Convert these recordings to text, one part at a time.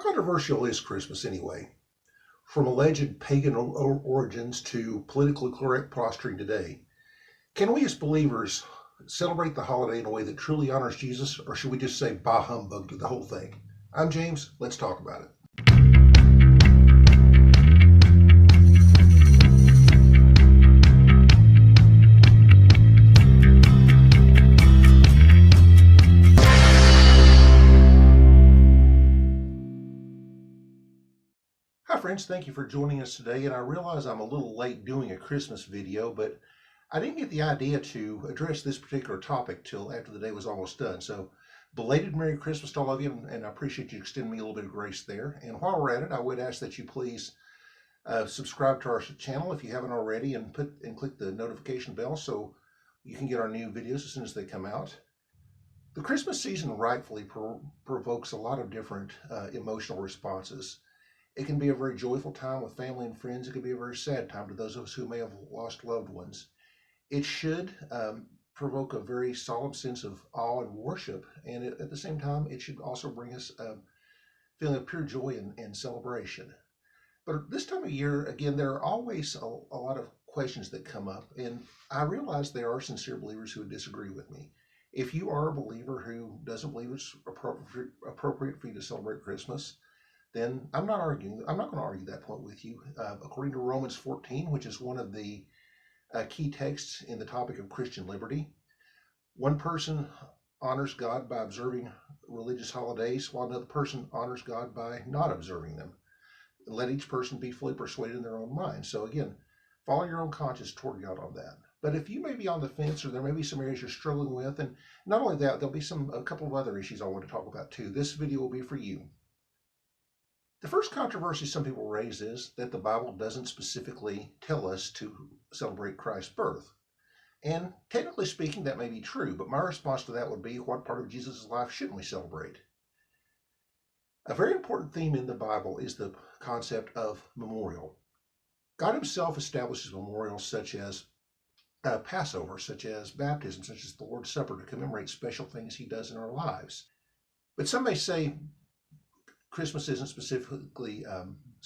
controversial is Christmas anyway? From alleged pagan origins to politically correct posturing today, can we as believers celebrate the holiday in a way that truly honors Jesus, or should we just say bah humbug to the whole thing? I'm James. Let's talk about it. Hi friends, thank you for joining us today, and I realize I'm a little late doing a Christmas video, but I didn't get the idea to address this particular topic till after the day was almost done. So belated Merry Christmas to all of you, and I appreciate you extending me a little bit of grace there. And while we're at it, I would ask that you please subscribe to our channel if you haven't already, and click the notification bell so you can get our new videos as soon as they come out. The Christmas season rightfully provokes a lot of different emotional responses. It can be a very joyful time with family and friends. It can be a very sad time to those of us who may have lost loved ones. It should provoke a very solemn sense of awe and worship, and at the same time, it should also bring us a feeling of pure joy and celebration. But this time of year, again, there are always a lot of questions that come up, and I realize there are sincere believers who would disagree with me. If you are a believer who doesn't believe it's appropriate for you to celebrate Christmas, then I'm not going to argue that point with you. According to Romans 14, which is one of the key texts in the topic of Christian liberty, one person honors God by observing religious holidays, while another person honors God by not observing them. Let each person be fully persuaded in their own mind. So again, follow your own conscience toward God on that. But if you may be on the fence, or there may be some areas you're struggling with, and not only that, there'll be a couple of other issues I want to talk about too. This video will be for you. The first controversy some people raise is that the Bible doesn't specifically tell us to celebrate Christ's birth. And technically speaking, that may be true, but my response to that would be, what part of Jesus' life shouldn't we celebrate? A very important theme in the Bible is the concept of memorial. God himself establishes memorials such as Passover, such as baptism, such as the Lord's Supper, to commemorate special things he does in our lives. But some may say Christmas isn't specifically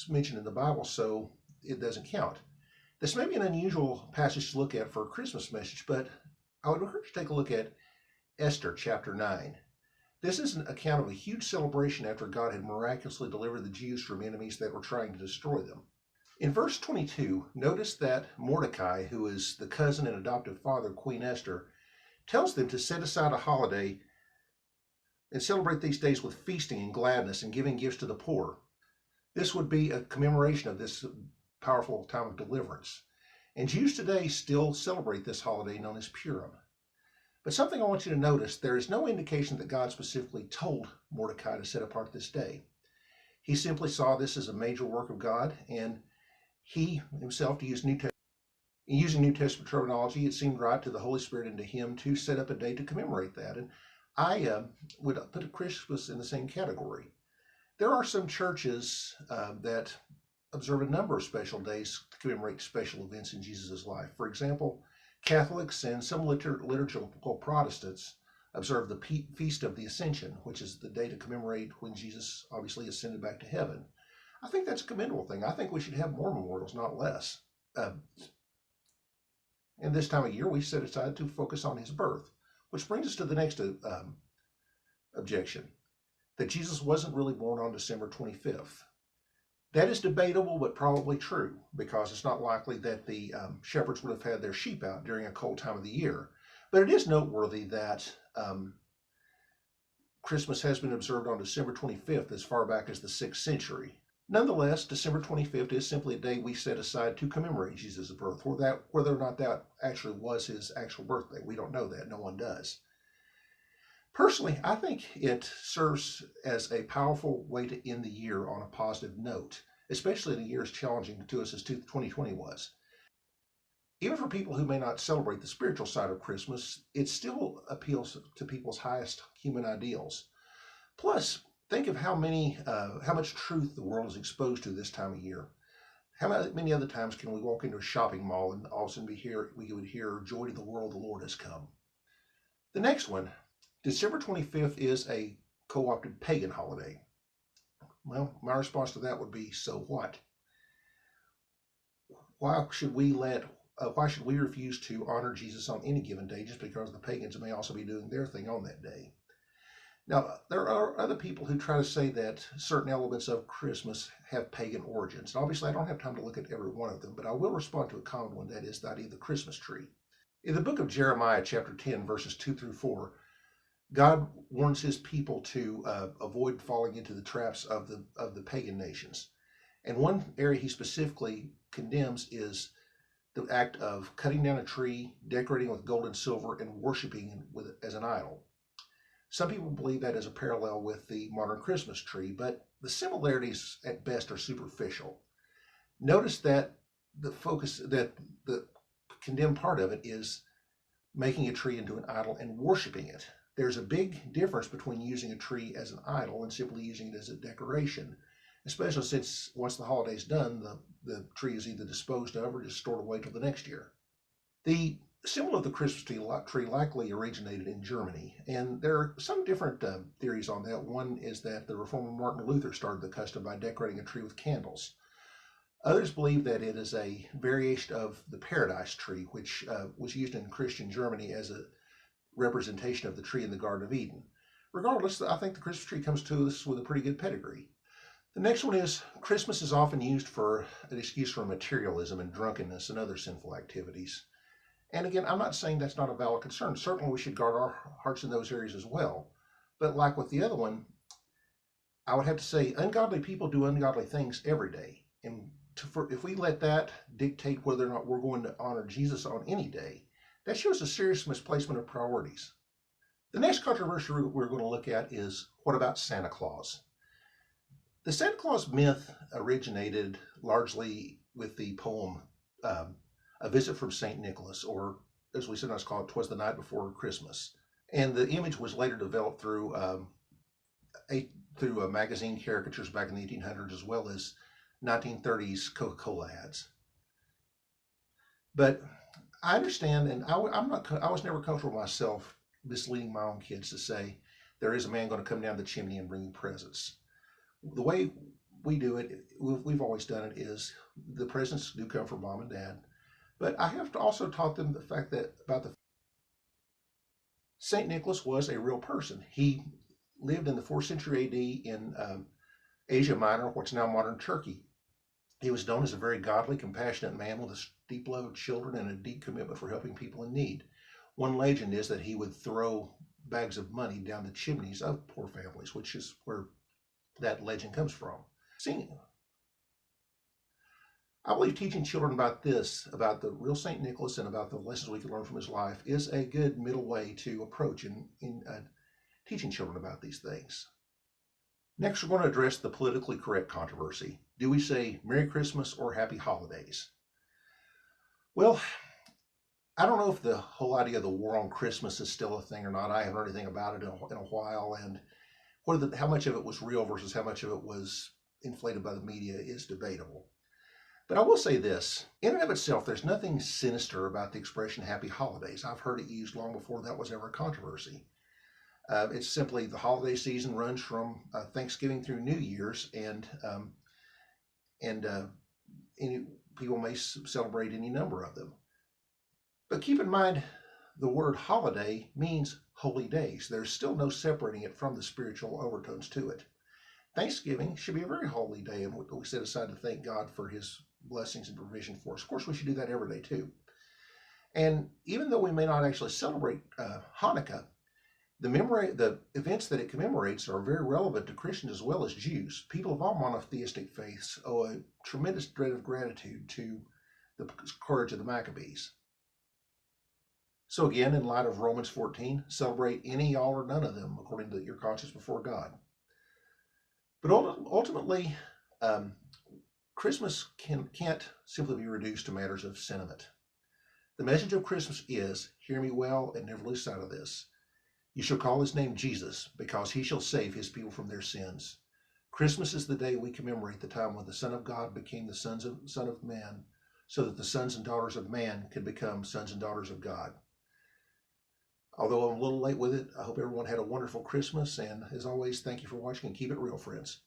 mentioned in the Bible, so it doesn't count. This may be an unusual passage to look at for a Christmas message, but I would encourage you to take a look at Esther chapter 9. This is an account of a huge celebration after God had miraculously delivered the Jews from enemies that were trying to destroy them. In verse 22, notice that Mordecai, who is the cousin and adoptive father of Queen Esther, tells them to set aside a holiday and celebrate these days with feasting and gladness and giving gifts to the poor. This would be a commemoration of this powerful time of deliverance. And Jews today still celebrate this holiday known as Purim. But something I want you to notice, there is no indication that God specifically told Mordecai to set apart this day. He simply saw this as a major work of God, and he himself, to use using New Testament terminology, it seemed right to the Holy Spirit and to him to set up a day to commemorate that. And I would put Christmas in the same category. There are some churches that observe a number of special days to commemorate special events in Jesus' life. For example, Catholics and some liturgical Protestants observe the Feast of the Ascension, which is the day to commemorate when Jesus obviously ascended back to heaven. I think that's a commendable thing. I think we should have more memorials, not less. And this time of year, we set aside to focus on his birth. Which brings us to the next objection, that Jesus wasn't really born on December 25th. That is debatable, but probably true, because it's not likely that the shepherds would have had their sheep out during a cold time of the year. But it is noteworthy that Christmas has been observed on December 25th as far back as the 6th century. Nonetheless, December 25th is simply a day we set aside to commemorate Jesus' birth. Whether or not that actually was his actual birthday, we don't know that. No one does. Personally, I think it serves as a powerful way to end the year on a positive note, especially in a year as challenging to us as 2020 was. Even for people who may not celebrate the spiritual side of Christmas, it still appeals to people's highest human ideals. Plus, think of how much truth the world is exposed to this time of year. How many other times can we walk into a shopping mall and all of a sudden we would hear, "Joy to the world, the Lord has come." The next one, December 25th is a co-opted pagan holiday. Well, my response to that would be, so what? Why should we refuse to honor Jesus on any given day just because the pagans may also be doing their thing on that day? Now, there are other people who try to say that certain elements of Christmas have pagan origins. And obviously, I don't have time to look at every one of them, but I will respond to a common one, that is the idea of the Christmas tree. In the book of Jeremiah, chapter 10, verses 2 through 4, God warns his people to avoid falling into the traps of the pagan nations. And one area he specifically condemns is the act of cutting down a tree, decorating with gold and silver, and worshiping it as an idol. Some people believe that is a parallel with the modern Christmas tree, but the similarities at best are superficial. Notice that the condemned part of it is making a tree into an idol and worshiping it. There's a big difference between using a tree as an idol and simply using it as a decoration, especially since once the holiday's done, the tree is either disposed of or just stored away till the next year. The symbol of the Christmas tree likely originated in Germany, and there are some different theories on that. One is that the reformer Martin Luther started the custom by decorating a tree with candles. Others believe that it is a variation of the paradise tree, which was used in Christian Germany as a representation of the tree in the Garden of Eden. Regardless, I think the Christmas tree comes to us with a pretty good pedigree. The next one is Christmas is often used for an excuse for materialism and drunkenness and other sinful activities. And again, I'm not saying that's not a valid concern. Certainly we should guard our hearts in those areas as well. But like with the other one, I would have to say ungodly people do ungodly things every day. And if we let that dictate whether or not we're going to honor Jesus on any day, that shows a serious misplacement of priorities. The next controversy we're going to look at is, what about Santa Claus? The Santa Claus myth originated largely with the poem A Visit from St. Nicholas, or as we sometimes call it, 'Twas the Night Before Christmas. And the image was later developed through magazine caricatures back in the 1800s, as well as 1930s Coca-Cola ads. But I understand, and I was never comfortable myself misleading my own kids to say there is a man going to come down the chimney and bring you presents. The way we do it, we've always done it, is the presents do come from mom and dad. But I have to also taught them the fact that St. Nicholas was a real person. He lived in the 4th century AD in Asia Minor, what's now modern Turkey. He was known as a very godly, compassionate man with a steep love of children and a deep commitment for helping people in need. One legend is that he would throw bags of money down the chimneys of poor families, which is where that legend comes from. I believe teaching children about the real St. Nicholas, and about the lessons we can learn from his life, is a good middle way to approach in teaching children about these things. Next, we're going to address the politically correct controversy. Do we say Merry Christmas or Happy Holidays? Well, I don't know if the whole idea of the war on Christmas is still a thing or not. I haven't heard anything about it in a while, and how much of it was real versus how much of it was inflated by the media is debatable. But I will say this, in and of itself, there's nothing sinister about the expression Happy Holidays. I've heard it used long before that was ever a controversy. It's simply the holiday season runs from Thanksgiving through New Year's, and people may celebrate any number of them. But keep in mind, the word holiday means holy days. There's still no separating it from the spiritual overtones to it. Thanksgiving should be a very holy day, and we set aside to thank God for his blessings and provision for us. Of course, we should do that every day too. And even though we may not actually celebrate Hanukkah, the events that it commemorates are very relevant to Christians as well as Jews. People of all monotheistic faiths owe a tremendous debt of gratitude to the courage of the Maccabees. So again, in light of Romans 14, celebrate any, all, or none of them according to your conscience before God. But ultimately, Christmas can't simply be reduced to matters of sentiment. The message of Christmas is, hear me well and never lose sight of this. You shall call his name Jesus, because he shall save his people from their sins. Christmas is the day we commemorate the time when the Son of God became the Son of Man, so that the sons and daughters of man could become sons and daughters of God. Although I'm a little late with it, I hope everyone had a wonderful Christmas, and as always, thank you for watching, and keep it real, friends.